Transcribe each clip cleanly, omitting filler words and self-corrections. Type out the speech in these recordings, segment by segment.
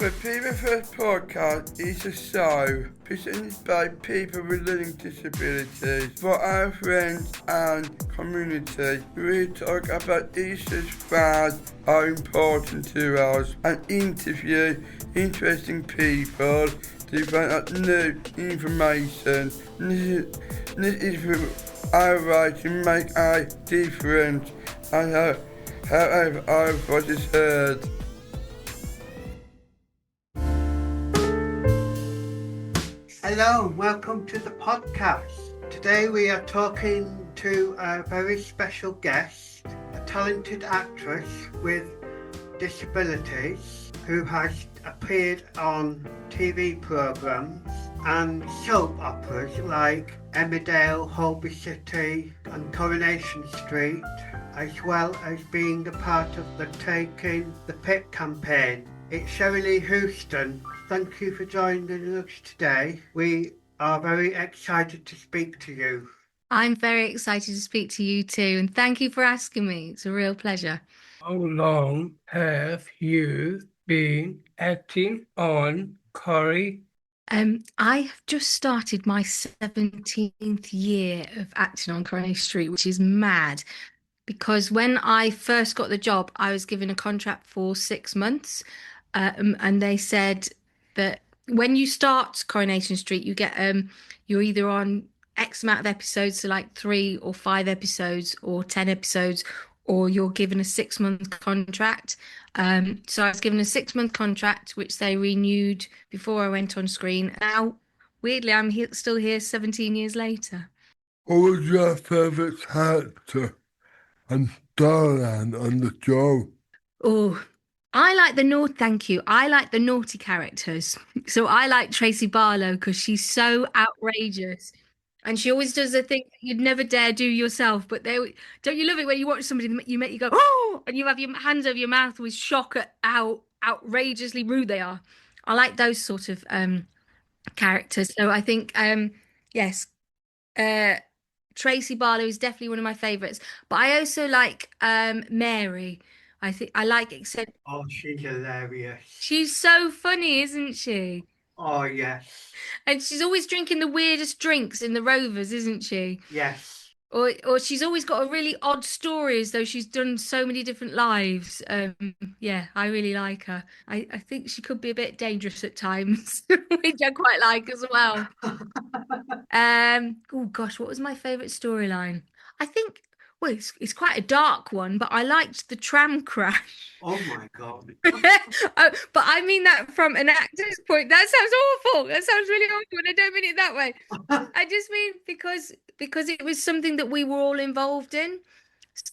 The People First podcast is a show presented by people with learning disabilities for our friends and community. We talk about issues that are important to us and interview interesting people to find out new information. This is our right to make a difference and how our voice is heard. Hello and welcome to the podcast. Today we are talking to a very special guest, a talented actress with disabilities who has appeared on TV programmes and soap operas like Emmerdale, Holby City and Coronation Street, as well as being a part of the Taking the Pick campaign. It's Cherylee Houston. Thank you for joining us today. We are very excited to speak to you. I'm very excited to speak to you too, and thank you for asking me. It's a real pleasure. How long have you been acting on Corrie? I have just started my 17th year of acting on Coronation Street, which is mad. Because when I first got the job, I was given a contract for 6 months, and they said that when you start Coronation Street, you get you're either on X amount of episodes, so like 3 or 5 episodes or 10 episodes, or you're given a 6-month contract. So I was given a 6-month contract, which they renewed before I went on screen. Now, weirdly, I'm still here 17 years later. What was your favourite character and storyline on the show? Oh, I like the naughty characters. So I like Tracy Barlow because she's so outrageous. And she always does the thing that you'd never dare do yourself. But don't you love it when you watch somebody that you go, oh, and you have your hands over your mouth with shock at how outrageously rude they are. I like those sort of characters. So I think, yes, Tracy Barlow is definitely one of my favourites. But I also like Mary. I like except Oh, she's hilarious. she's so funny, isn't she? Oh, yes. And she's always drinking the weirdest drinks in the Rovers, isn't she? Yes. Or she's always got a really odd story as though she's done so many different lives. Yeah, I really like her. I think she could be a bit dangerous at times, which I quite like as well. Oh gosh, what was my favourite storyline? I think, well, it's quite a dark one, but I liked the tram crash. Oh my God. But I mean that from an actor's point. That sounds awful. That sounds really awful, and I don't mean it that way. I just mean because it was something that we were all involved in.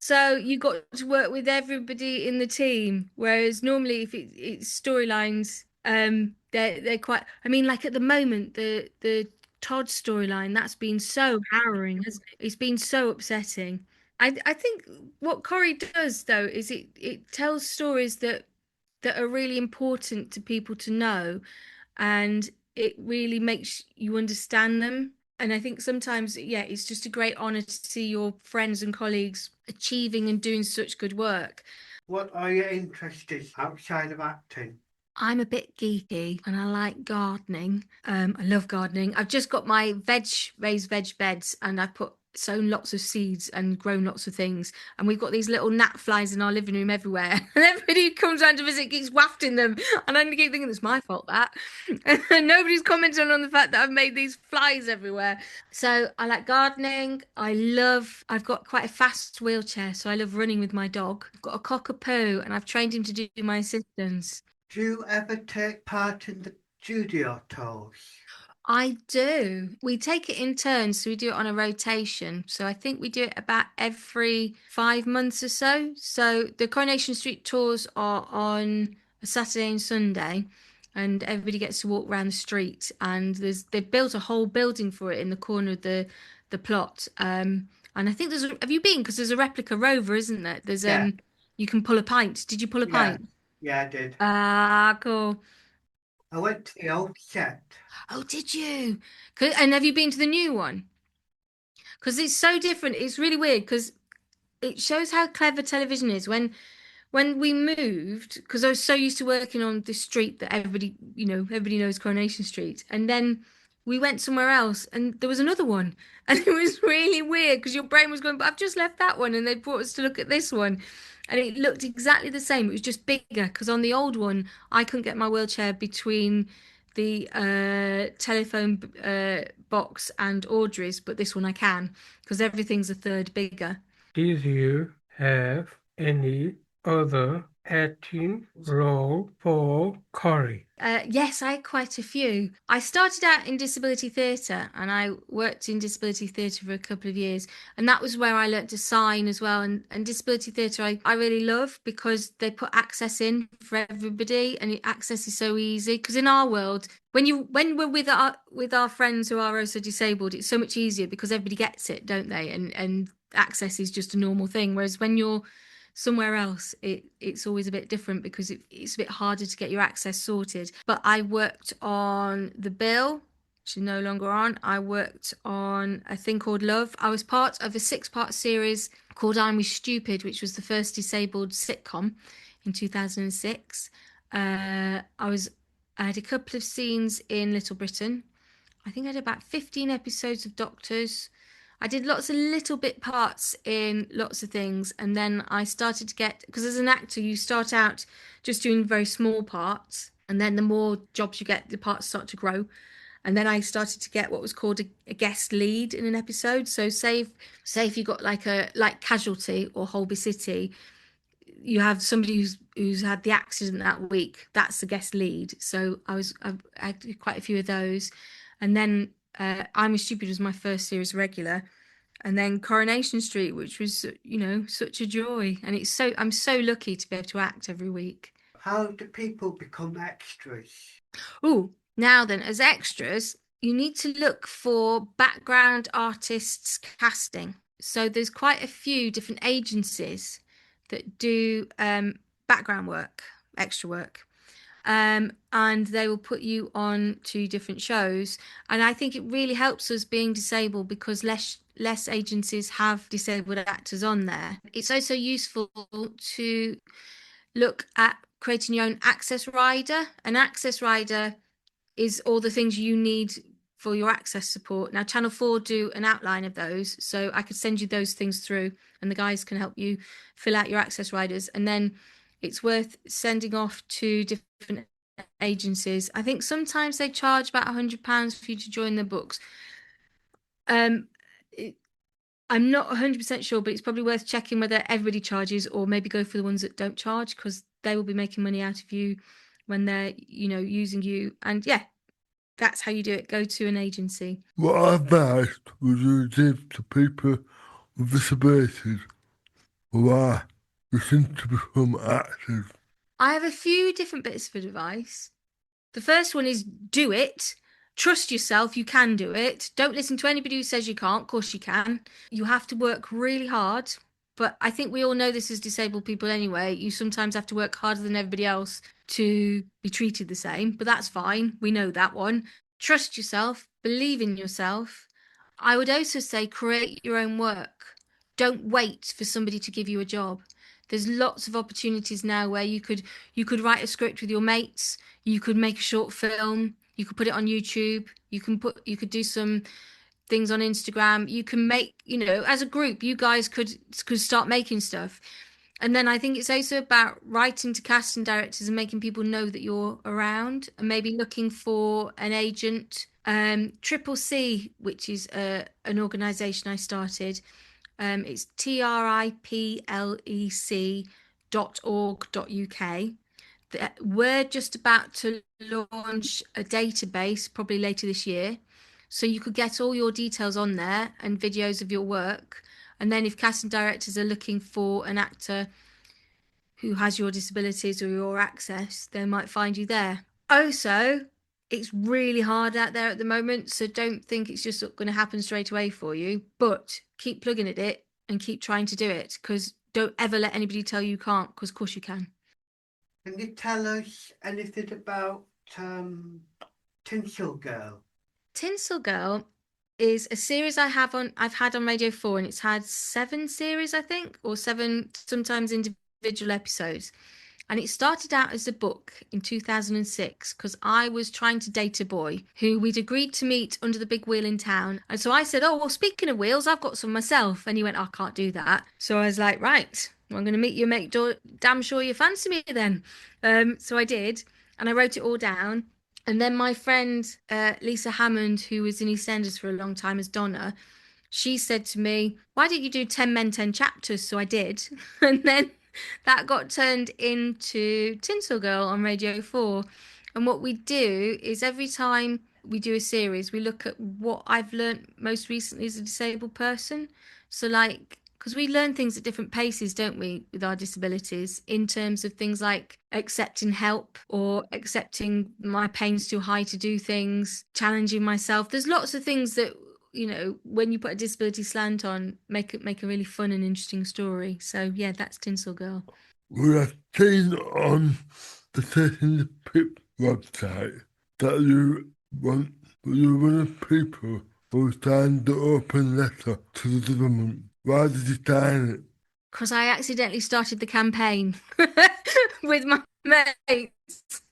So you got to work with everybody in the team. Whereas normally, if it's storylines, they're quite. I mean, like at the moment, the Todd storyline that's been so harrowing. It's been so upsetting. I think what Corrie does though is it tells stories that are really important to people to know, and it really makes you understand them. And I think sometimes, yeah, it's just a great honour to see your friends and colleagues achieving and doing such good work. What are your interests outside of acting? I'm a bit geeky and I like gardening. I love gardening. I've just got my raised veg beds, and I've sown lots of seeds and grown lots of things, and we've got these little gnat flies in our living room everywhere, and everybody who comes around to visit keeps wafting them, and I keep thinking it's my fault that and nobody's commenting on the fact that I've made these flies everywhere. So I like gardening. I've got quite a fast wheelchair, so I love running with my dog. I've got a cockapoo and I've trained him to do my assistance. Do you ever take part in the studio tours? I do. We take it in turns, so we do it on a rotation. So I think we do it about every 5 months or so. So the Coronation Street tours are on a Saturday and Sunday, and everybody gets to walk around the street. And they've built a whole building for it in the corner of the plot. And I think have you been? Because there's a replica rover, isn't there? There's you can pull a pint. Did you pull a pint? Yeah, I did. Ah, cool. I went to the old set. Oh, did you? And have you been to the new one? Because it's so different. It's really weird because it shows how clever television is. When when we moved, because I was so used to working on this street that everybody knows Coronation Street. And then we went somewhere else and there was another one. And it was really weird because your brain was going, but I've just left that one. And they brought us to look at this one. And it looked exactly the same. It was just bigger because on the old one, I couldn't get my wheelchair between the telephone box and Audrey's, but this one I can because everything's a third bigger. Did you have any other acting role for Corrie? Yes, I had quite a few. I started out in disability theatre and I worked in disability theatre for a couple of years. And that was where I learnt to sign as well. And disability theatre I really love because they put access in for everybody and access is so easy. Because in our world, when we're with our friends who are also disabled, it's so much easier because everybody gets it, don't they? And access is just a normal thing. Whereas when you're somewhere else, it's always a bit different because it's a bit harder to get your access sorted. But I worked on The Bill, which is no longer on. I worked on A Thing Called Love. I was part of a 6-part series called I'm We Stupid, which was the first disabled sitcom in 2006. I had a couple of scenes in Little Britain. I think I did about 15 episodes of Doctors. I did lots of little bit parts in lots of things. And then I started to get, because as an actor, you start out just doing very small parts. And then the more jobs you get, the parts start to grow. And then I started to get what was called a guest lead in an episode. So say if you got like Casualty or Holby City, you have somebody who's had the accident that week. That's the guest lead. So I did quite a few of those. And then I'm a Stupid was my first series regular, and then Coronation Street, which was such a joy, and I'm so lucky to be able to act every week. How do people become extras? Oh, now then, as extras, you need to look for background artists casting. So there's quite a few different agencies that do background work, extra work. And they will put you on to different shows. And I think it really helps us being disabled because less agencies have disabled actors on there. It's also useful to look at creating your own access rider. An access rider is all the things you need for your access support. Now, Channel 4 do an outline of those, so I could send you those things through and the guys can help you fill out your access riders. And then it's worth sending off to different agencies. I think sometimes they charge about £100 for you to join their books. I'm not 100% sure, but it's probably worth checking whether everybody charges or maybe go for the ones that don't charge because they will be making money out of you when they're, using you. And yeah, that's how you do it. Go to an agency. What advice would you give to people with disabilities who are looking to become actors? I have a few different bits of advice. The first one is do it. Trust yourself, you can do it. Don't listen to anybody who says you can't. Of course you can. You have to work really hard. But I think we all know this as disabled people anyway. You sometimes have to work harder than everybody else to be treated the same. But that's fine. We know that one. Trust yourself. Believe in yourself. I would also say create your own work. Don't wait for somebody to give you a job. There's lots of opportunities now where you could write a script with your mates. You could make a short film. You could put it on YouTube. You could do some things on Instagram. You can make, as a group, you guys could start making stuff. And then I think it's also about writing to casting directors and making people know that you're around and maybe looking for an agent. Triple C, which is an organisation I started. It's triplec.org.uk. We're just about to launch a database probably later this year. So you could get all your details on there and videos of your work. And then if casting directors are looking for an actor who has your disabilities or your access, they might find you there. Also, it's really hard out there at the moment, so don't think it's just going to happen straight away for you, but keep plugging at it and keep trying to do it because don't ever let anybody tell you can't, because of course you can. Can you tell us anything about Tinsel Girl? Tinsel Girl is a series I've had on Radio 4, and it's had 7 series, I think, or 7 sometimes individual individual episodes. And it started out as a book in 2006 because I was trying to date a boy who we'd agreed to meet under the big wheel in town. And so I said, oh, well, speaking of wheels, I've got some myself. And he went, I can't do that. So I was like, right, well, I'm going to meet you, make damn sure you fancy me then. So I did. And I wrote it all down. And then my friend, Lisa Hammond, who was in EastEnders for a long time as Donna, she said to me, why don't you do 10 men, 10 chapters? So I did. And then that got turned into Tinsel Girl on Radio 4. And what we do is every time we do a series, we look at what I've learned most recently as a disabled person. So like, because we learn things at different paces, don't we, with our disabilities, in terms of things like accepting help or accepting my pain's too high to do things, challenging myself. There's lots of things that, you know, when you put a disability slant on, make a really fun and interesting story. So yeah, that's Tinsel Girl. We have seen on the Taking the Pip website that you want people who signed the open letter to the government. Why did you sign it? Because I accidentally started the campaign with my mates.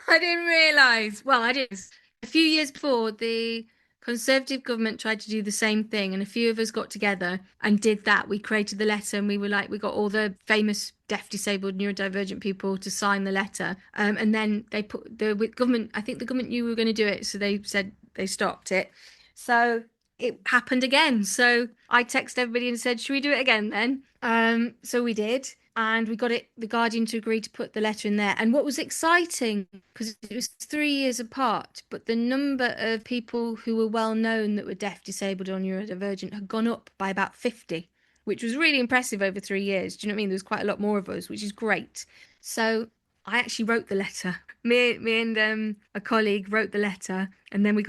I didn't realise. Well, I did. A few years before, the Conservative government tried to do the same thing, and a few of us got together and did that. We created the letter, and we got all the famous deaf, disabled, neurodivergent people to sign the letter. And then they put the government. I think the government knew we were going to do it, so they said they stopped it. So it happened again. So I texted everybody and said, should we do it again then? So we did. And we got the Guardian to agree to put the letter in there. And what was exciting, because it was 3 years apart, but the number of people who were well known that were deaf, disabled, or neurodivergent had gone up by about 50, which was really impressive over 3 years. Do you know what I mean? There was quite a lot more of us, which is great. So I actually wrote the letter. Me and a colleague wrote the letter, and then we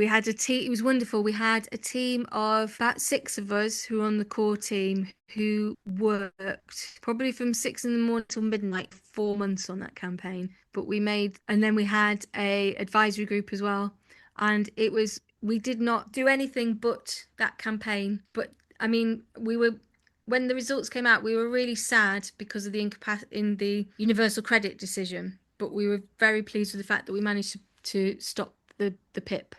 had a team. It was wonderful. We had a team of about 6 of us who were on the core team who worked probably from 6 in the morning till midnight, 4 months on that campaign. But and then we had a advisory group as well, and we did not do anything but that campaign. But I mean, when the results came out, we were really sad because of the in the universal credit decision, but we were very pleased with the fact that we managed to stop the PIP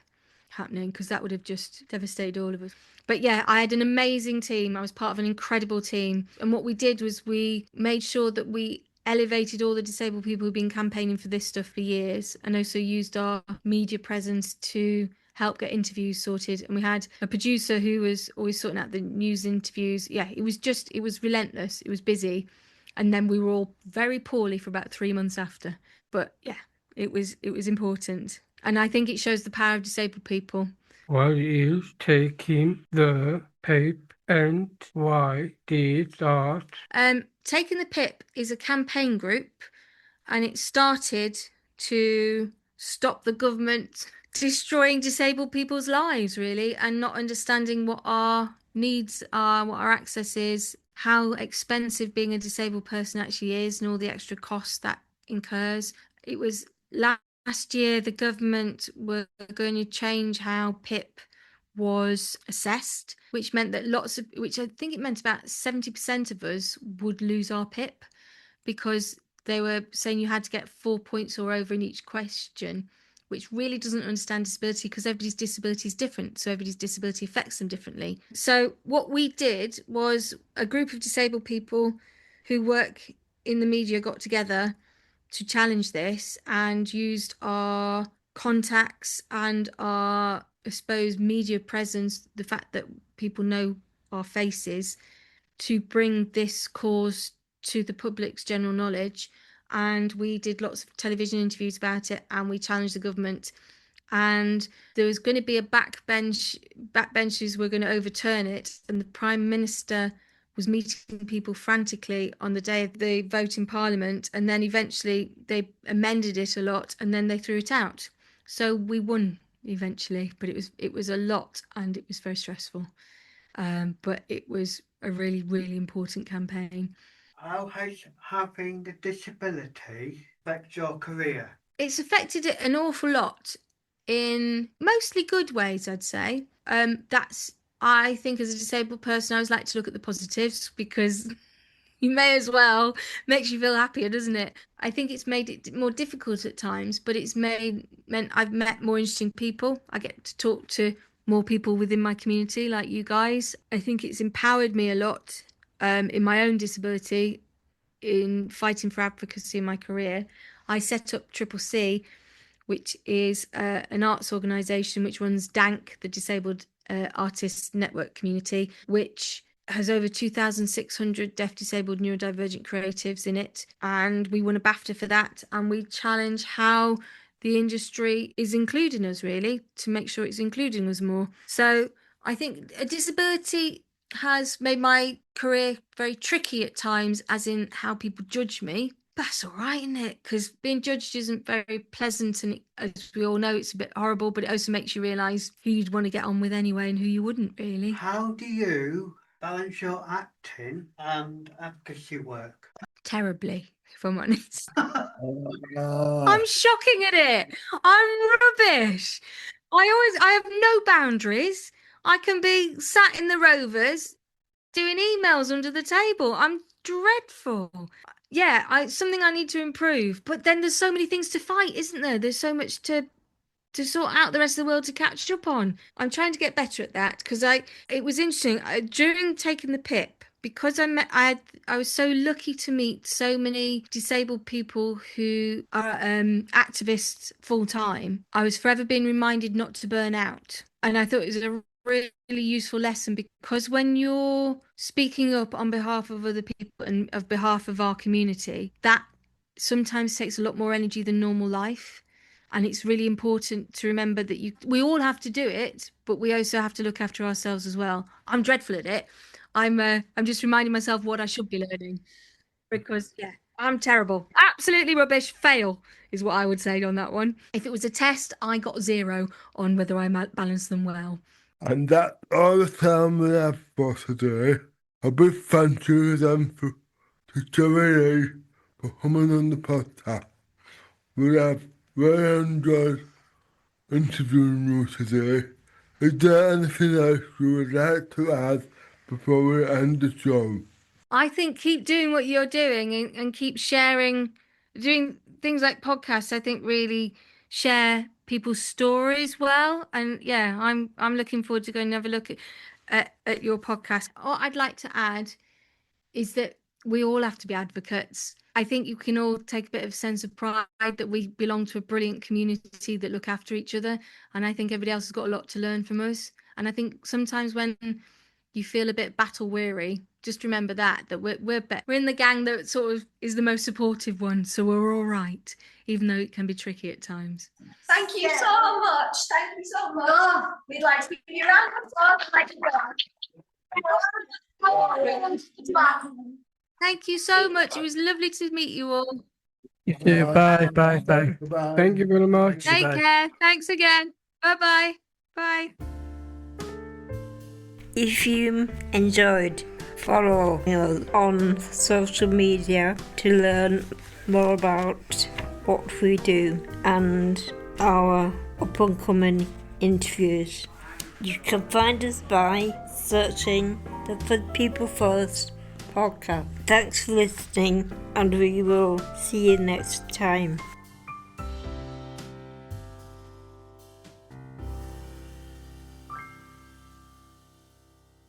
happening, because that would have just devastated all of us. But yeah, I had an amazing team. I was part of an incredible team. And what we did was we made sure that we elevated all the disabled people who've been campaigning for this stuff for years, and also used our media presence to help get interviews sorted. And we had a producer who was always sorting out the news interviews. Yeah, it was relentless. It was busy. And then we were all very poorly for about 3 months after. But yeah, it was important. And I think it shows the power of disabled people. What is taking the PIP and why did that? Taking the PIP is a campaign group, and it started to stop the government destroying disabled people's lives, really, and not understanding what our needs are, what our access is, how expensive being a disabled person actually is, and all the extra costs that incurs. It was last year the government were going to change how PIP was assessed, which meant that which I think it meant about 70% of us would lose our PIP, because they were saying you had to get 4 points or over in each question, which really doesn't understand disability, because everybody's disability is different. So everybody's disability affects them differently. So what we did was a group of disabled people who work in the media got together to challenge this, and used our contacts and our, I suppose, media presence, the fact that people know our faces, to bring this cause to the public's general knowledge. And we did lots of television interviews about it, and we challenged the government. And there was going to be a backbenchers were going to overturn it, and the Prime Minister was meeting people frantically on the day of the vote in Parliament, and then eventually they amended it a lot, and then they threw it out. So we won eventually, but it was a lot, and it was very stressful. But it was a really, really important campaign. How has having the disability affect your career? It's affected it an awful lot in mostly good ways, I'd say. I think as a disabled person, I always like to look at the positives, because You may as well. Makes you feel happier, doesn't it? I think it's made it more difficult at times, but it's meant I've met more interesting people. I get to talk to more people within my community, like you guys. I think it's empowered me a lot in my own disability, in fighting for advocacy in my career. I set up Triple C, which is an arts organisation which runs DANC, the Disabled Artists Network Community, which has over 2,600 deaf, disabled, neurodivergent creatives in it. And we won a BAFTA for that. And we challenge how the industry is including us, really, to make sure it's including us more. So I think a disability has made my career very tricky at times, as in how people judge me. But that's all right, isn't it? Because being judged isn't very pleasant, and as we all know, it's a bit horrible, but it also makes you realise who you'd want to get on with anyway and who you wouldn't, really. How do you balance your acting and advocacy work? Terribly, if I'm honest. I'm shocking at it. I'm rubbish. I have no boundaries. I can be sat in the Rovers doing emails under the table. I'm dreadful. Yeah, something I need to improve. But then there's so many things to fight, isn't there? There's so much to sort out the rest of the world to catch up on. I'm trying to get better at that because it was interesting during taking the PIP, because I was so lucky to meet so many disabled people who are activists full time. I was forever being reminded not to burn out, and I thought it was a really useful lesson, because when you're speaking up on behalf of other people and on behalf of our community, that sometimes takes a lot more energy than normal life. And it's really important to remember that we all have to do it, but we also have to look after ourselves as well. I'm dreadful at it. I'm just reminding myself what I should be learning, because I'm terrible. Absolutely rubbish. Fail is what I would say on that one. If it was a test, I got 0 on whether I balanced them well. And that's all the time we have for today. A big thank you then to Cherylee for coming on the podcast. We have really enjoyed interviewing you today. Is there anything else you would like to add before we end the show? I think keep doing what you're doing and keep sharing, doing things like podcasts. I think really share people's stories well. And I'm looking forward to going and have a look at your podcast. What I'd like to add is that we all have to be advocates. I think you can all take a bit of sense of pride that we belong to a brilliant community that look after each other. And I think everybody else has got a lot to learn from us. And I think sometimes when you feel a bit battle weary, just remember that we're in the gang that sort of is the most supportive one. So we're all right, even though it can be tricky at times. Thank you so much. Thank you so much. Oh, we'd like to give you a round of applause. Like Thank you so much. It was lovely to meet you all. Yeah, bye. Thank you very much. Take care. Thanks again. Bye-bye. Bye. If you enjoyed, follow us on social media to learn more about what we do and our up-and-coming interviews. You can find us by searching the For People First podcast. Thanks for listening, and we will see you next time.